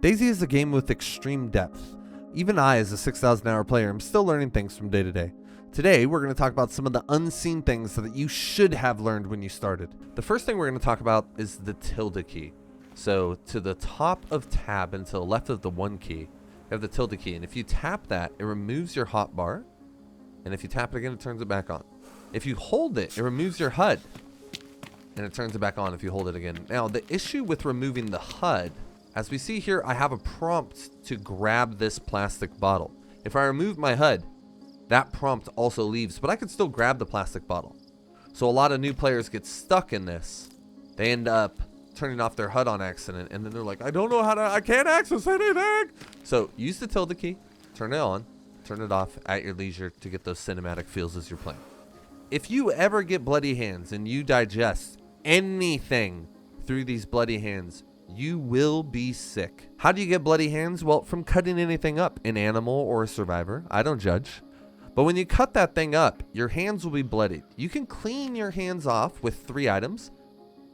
DayZ is a game with extreme depth. Even I, as a 6,000 hour player, am still learning things from day to day. Today, we're going to talk about some of the unseen things that you should have learned when you started. The first thing we're going to talk about is the tilde key. So to the top of tab and to the left of the 1 key, you have the tilde key. And if you tap that, it removes your hotbar. And if you tap it again, it turns it back on. If you hold it, it removes your HUD. And it turns it back on if you hold it again. Now, the issue with removing the HUD, as we see here, I have a prompt to grab this plastic bottle. If I remove my HUD, that prompt also leaves, but I could still grab the plastic bottle. So a lot of new players get stuck in this. They end up turning off their HUD on accident, and then they're like, I don't know how to, I can't access anything. So use the tilde key, turn it on, turn it off at your leisure to get those cinematic feels as you're playing. If you ever get bloody hands and you digest anything through these bloody hands, you will be sick. How do you get bloody hands? Well, from cutting anything up, an animal or a survivor. I don't judge. But when you cut that thing up, your hands will be bloodied. You can clean your hands off with 3 items.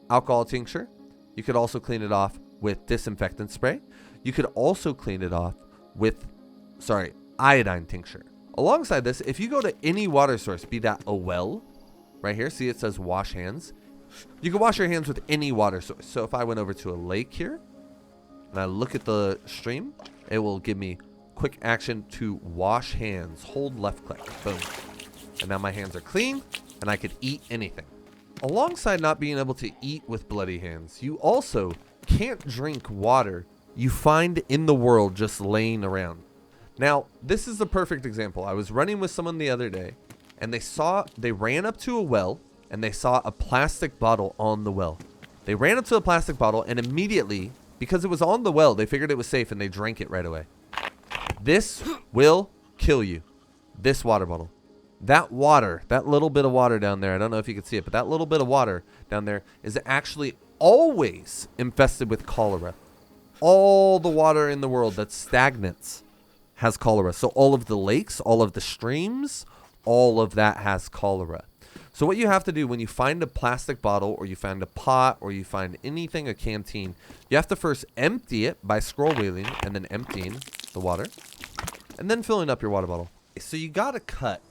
Alcohol tincture. You could also clean it off with disinfectant spray. You could also clean it off with, iodine tincture. Alongside this, if you go to any water source, be that a well, right here, see it says wash hands. You can wash your hands with any water source. So if I went over to a lake here and I look at the stream, it will give me quick action to wash hands. Hold left click. Boom. And now my hands are clean and I could eat anything. Alongside not being able to eat with bloody hands, you also can't drink water you find in the world just laying around. Now, this is the perfect example. I was running with someone the other day and they ran up to a well and they saw a plastic bottle on the well. They ran up to the plastic bottle and immediately, because it was on the well, they figured it was safe and they drank it right away. This will kill you. This water bottle. That water, that little bit of water down there, I don't know if you can see it, but that little bit of water down there is actually always infested with cholera. All the water in the world that's stagnant has cholera. So all of the lakes, all of the streams, all of that has cholera. So what you have to do when you find a plastic bottle or you find a pot or you find anything, a canteen, you have to first empty it by scroll wheeling and then emptying the water and then filling up your water bottle. So you got to cut,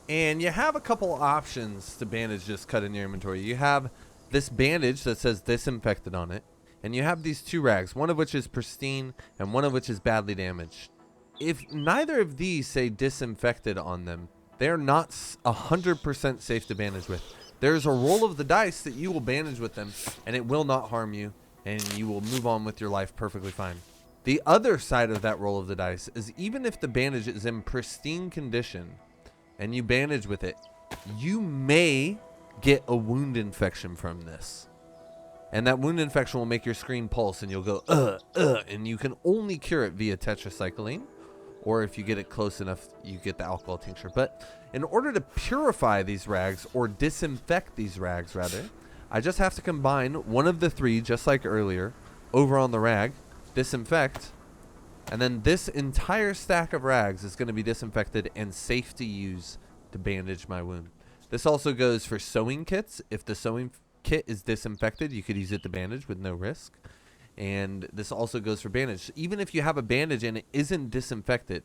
and you have a couple options to bandage just cut in your inventory. You have this bandage that says disinfected on it, and you have these 2 rags, one of which is pristine and one of which is badly damaged. If neither of these say disinfected on them, they're not 100% safe to bandage with. There's a roll of the dice that you will bandage with them and it will not harm you and you will move on with your life perfectly fine. The other side of that roll of the dice is even if the bandage is in pristine condition and you bandage with it, you may get a wound infection from this. And that wound infection will make your screen pulse and you'll go, and you can only cure it via tetracycline. Or if you get it close enough, you get the alcohol tincture. But in order to purify these rags, or disinfect these rags rather, I just have to combine one of the 3, just like earlier, over on the rag, disinfect, and then this entire stack of rags is going to be disinfected and safe to use to bandage my wound. This also goes for sewing kits. If the sewing kit is disinfected, you could use it to bandage with no risk. And this also goes for bandage. Even if you have a bandage and it isn't disinfected,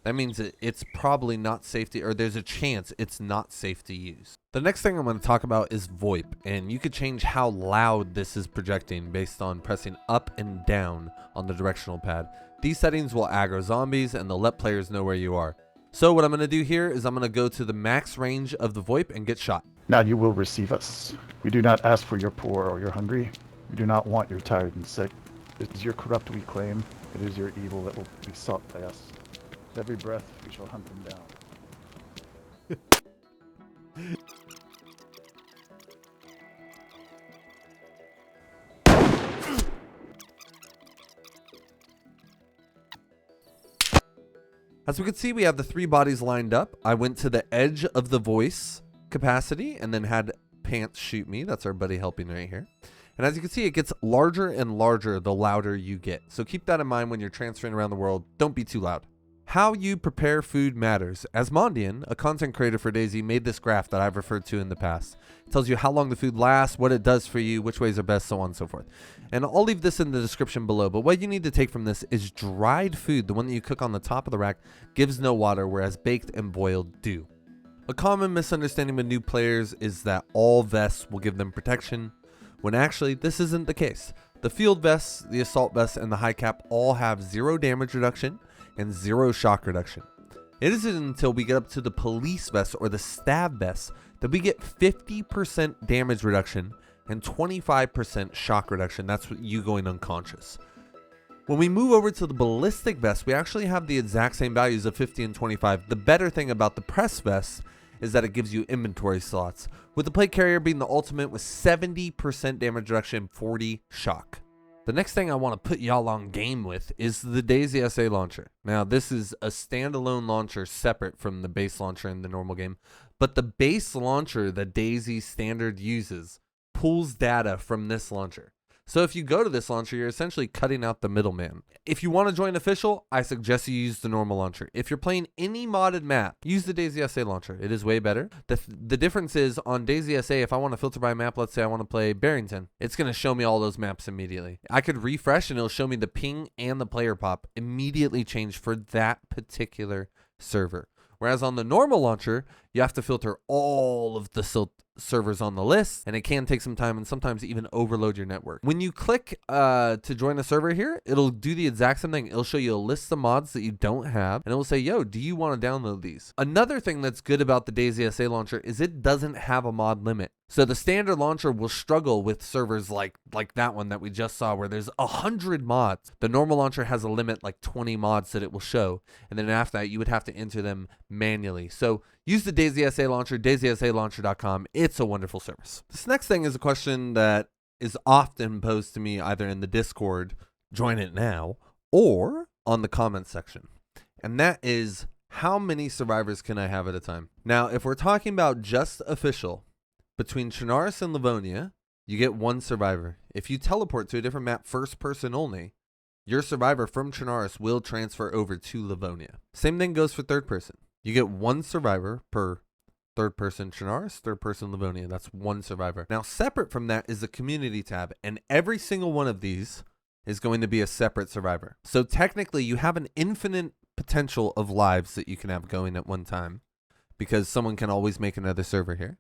that means that it's probably not safe to, or there's a chance it's not safe to use. The next thing I'm going to talk about is VOIP, and you could change how loud this is projecting based on pressing up and down on the directional pad. These settings will aggro zombies and they'll let players know where you are. So what I'm going to do here is I'm going to go to the max range of the VOIP and get shot. Now you will receive us. We do not ask for your poor or your hungry. We do not want your tired and sick. It is your corrupt we claim. It is your evil that will be sought by us. With every breath we shall hunt them down. As we can see, we have the 3 bodies lined up. I went to the edge of the voice capacity and then had Pants shoot me. That's our buddy helping right here. And as you can see, it gets larger and larger the louder you get. So keep that in mind when you're transferring around the world. Don't be too loud. How you prepare food matters. As Mondian, a content creator for DayZ, made this graph that I've referred to in the past. It tells you how long the food lasts, what it does for you, which ways are best, so on and so forth. And I'll leave this in the description below, but what you need to take from this is dried food, the one that you cook on the top of the rack, gives no water, whereas baked and boiled do. A common misunderstanding with new players is that all vests will give them protection, when actually this isn't the case. The field vests, the assault vests, and the high cap all have 0 damage reduction and 0 shock reduction. It isn't until we get up to the police vest or the stab vest that we get 50% damage reduction and 25% shock reduction. That's what you going unconscious. When we move over to the ballistic vest, we actually have the exact same values of 50 and 25. The better thing about the press vest is that it gives you inventory slots, with the plate carrier being the ultimate with 70% damage reduction and 40 shock. The next thing I want to put y'all on game with is the DayZSA launcher. Now, this is a standalone launcher separate from the base launcher in the normal game, but the base launcher that DayZ standard uses pulls data from this launcher. So if you go to this launcher, you're essentially cutting out the middleman. If you want to join official, I suggest you use the normal launcher. If you're playing any modded map, use the DayZSA launcher. It is way better. The difference is on DayZSA, if I want to filter by map, let's say I want to play Barrington, it's going to show me all those maps immediately. I could refresh and it'll show me the ping and the player pop immediately change for that particular server. Whereas on the normal launcher, you have to filter all of the servers on the list, and it can take some time and sometimes even overload your network. When you click to join a server here, it'll do the exact same thing. It'll show you a list of mods that you don't have, and it will say, yo, do you want to download these? Another thing that's good about the DayZSA launcher is it doesn't have a mod limit. So the standard launcher will struggle with servers like that one that we just saw where there's 100 mods. The normal launcher has a limit like 20 mods that it will show, and then after that you would have to enter them manually. So use the DayZSA launcher, dayzsalauncher.com. It's a wonderful service. This next thing is a question that is often posed to me either in the Discord, join it now, or on the comments section. And that is, how many survivors can I have at a time? Now, if we're talking about just official, between Chernarus and Livonia, you get 1 survivor. If you teleport to a different map first person only, your survivor from Chernarus will transfer over to Livonia. Same thing goes for third person. You get 1 survivor per third person Chernarus, third person Livonia. That's 1 survivor. Now, separate from that is the community tab, and every single one of these is going to be a separate survivor. So technically, you have an infinite potential of lives that you can have going at one time, because someone can always make another server here.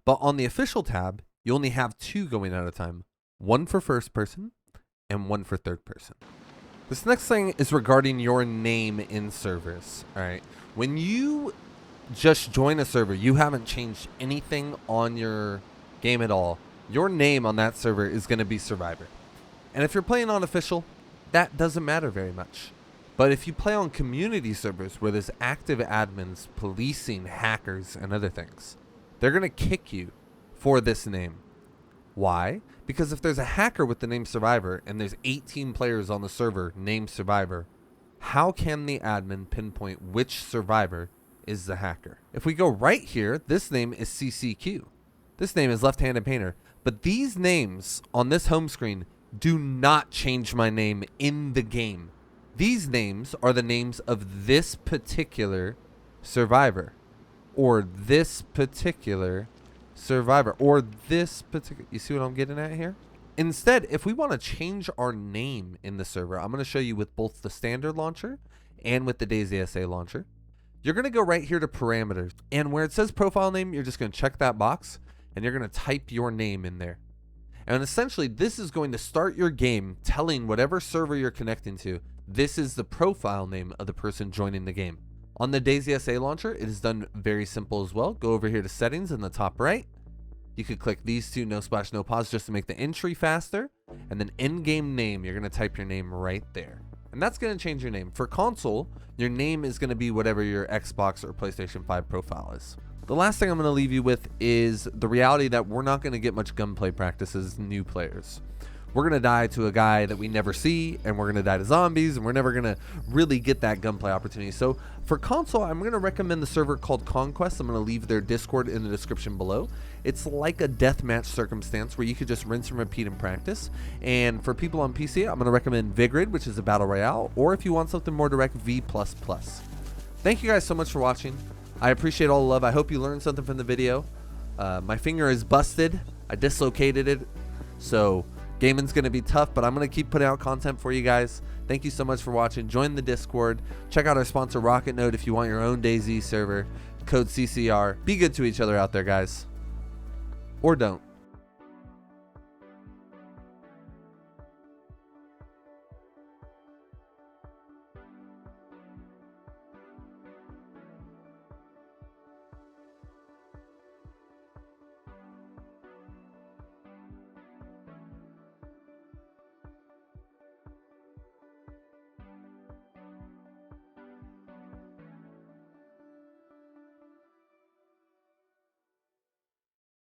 But on the official tab, you only have 2 going at a time. 1 for first person and 1 for third person. This next thing is regarding your name in servers. All right. When you just join a server, you haven't changed anything on your game at all. Your name on that server is going to be Survivor. And if you're playing on official, that doesn't matter very much. But if you play on community servers where there's active admins, policing, hackers, and other things, they're going to kick you for this name. Why? Because if there's a hacker with the name Survivor and there's 18 players on the server named Survivor, how can the admin pinpoint which survivor is the hacker? If we go right here, this name is CCQ. This name is Left-Handed Painter. But these names on this home screen do not change my name in the game. These names are the names of this particular survivor, or this particular survivor, or this particular, you see what I'm getting at here? Instead, if we want to change our name in the server, I'm going to show you with both the standard launcher and with the DayZSA launcher. You're going to go right here to parameters, and where it says profile name, you're just going to check that box, and you're going to type your name in there. And essentially, this is going to start your game telling whatever server you're connecting to, this is the profile name of the person joining the game. On the DayZSA launcher, it is done very simple as well. Go over here to settings in the top right. You could click these 2, no splash, no pause, just to make the entry faster. And then in-game name, you're going to type your name right there. And that's going to change your name. For console, your name is going to be whatever your Xbox or PlayStation 5 profile is. The last thing I'm going to leave you with is the reality that we're not going to get much gunplay practice as new players. we're going to die to a guy that we never see, and we're going to die to zombies, and we're never going to really get that gunplay opportunity. So for console, I'm going to recommend the server called CONQUEST. I'm going to leave their Discord in the description below. It's like a deathmatch circumstance where you could just rinse and repeat and practice. And for people on PC, I'm going to recommend Vigrid, which is a battle royale, or if you want something more direct, V++. Thank you guys so much for watching. I appreciate all the love. I hope you learned something from the video. My finger is busted. I dislocated it. So gaming's going to be tough, but I'm going to keep putting out content for you guys. Thank you so much for watching. Join the Discord. Check out our sponsor, Rocket Node, if you want your own DayZ server. Code CCR. Be good to each other out there, guys. Or don't.